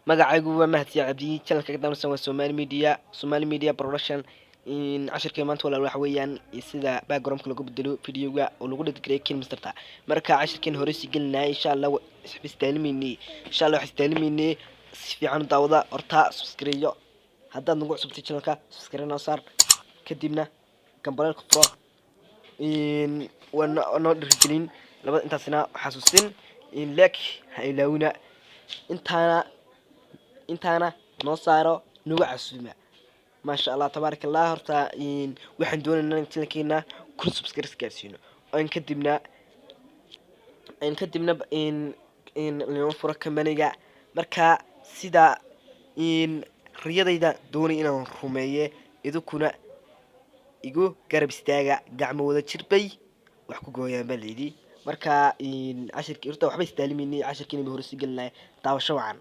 magacaygu waa Mahdi Cabdi channelka ka daawanaysan waa Somali Media Production in cashirka maanta walaal waxa weeyaan sida background-ka lagu bedelo video-ga oo lagu dhigay Kinemaster marka cashirkan hore si galnaa insha Allah insha Allah wax istaalimiinay si fiican u daawada horta subscribe haddaad nagu cusubtay channelka subscribe noo saar kadibna gambalelka furo in wana dhiirigelin labada intaasina xasuusin in like ha ilaawina intaana noo saaro nagu casuuma ما شاء الله تبارك الله هرتا إن وحن دون إن نتلقينا كل سبسكريبس كاسينو إن كدبنا إن اليوم فرق كمانيجا مركا سيدا إن رياضة إذا دوني إن رومية إذا كنا يجو قرب استاجا قعمة وذا تشربي وحكوا جويا بلدي مركا إن عشر كيرتا وحبي استالي مني 10 كيلو بهرسي قلنا طاو شوعان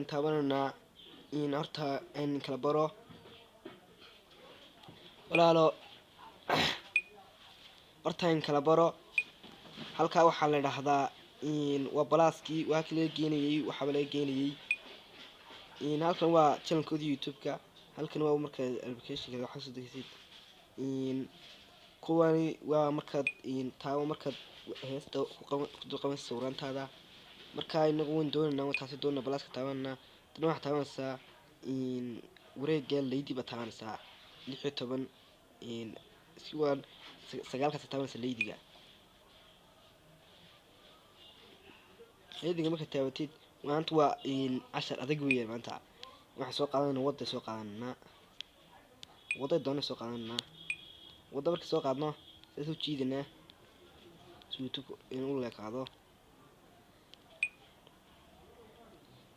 تابعنا إن أرتا إن كلابرو ولا لا أرتا إن كلابرو halka waxa la dhahdaa in waa balaaski waa kale geenayay waxa la geenayay in halkan waa channelkooda YouTube-ka halkan waa marka application-ka waxa soo degaysid in kuwani waa marka in taawo marka heesta ku qaban sawrantaada marka inagu waan doonayna wataasi doona balaaska taawana tan waxa taawanaysa in wareegga lady ba taawanaysa 16 in siwan sagaalka taawanaysa lady-ga هذه مركز تابتيد وأنت وإن 10 أدقية ما أنت واحد سوق عنا وضع سوق عنا وضع دون سوق عنا وضع مركز سوق عنا تسوي تشيدنا سويتك نقول لك هذا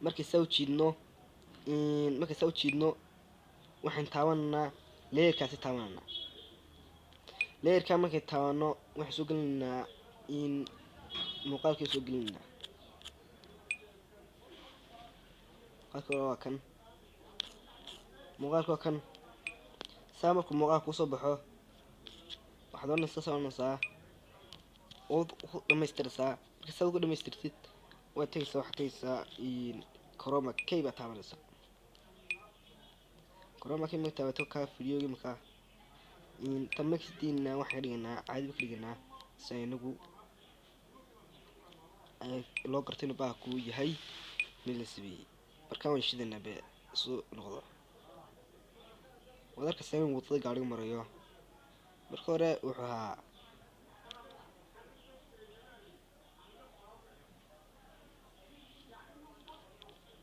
مركز سوي تشيدنا إن مركز سوي تشيدنا وحن تاونا ليه كاسي تاونا ليه كان مركز تاونا وحن سوق لنا إن مقال كي سوق لنا kan muuqaalka kan saamarku muuqaalku soo baxo waxa doon iska soconaysaa oo dhameystiraysaa marka soo dhameystirtid waa tagaysaa waxa tagaysaa in chroma key ba taabanaysaa chroma key ma taabato ka video-ga marka in tamagtiina waxa dhiganaa caadi ka dhiganaa saynagu ay loo gartay baa ku yahay milisbi marka waan shidana be soo noqdo wadarka sameyn wadada gaariga marayo marka hore wuxuu ahaa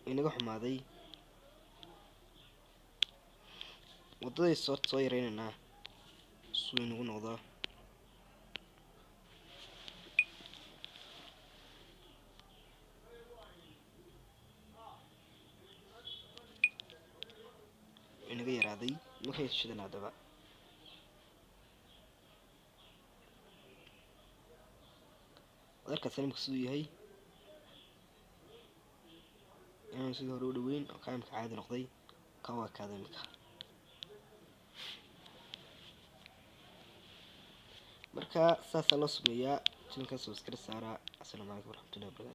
inaga xumaaday wadada soo yareynana soo inagu noqdo inaga yaraaday markay shidana daba wadarka salimka sidoo yahay inaan sidoo hore u dhaweyn oo kaamka caadi noqday ka waa kaadamika marka saasa loo sameeyaa channelka subscribe saara. Assalaamu calaykum warahmatullahi wabarakatuh.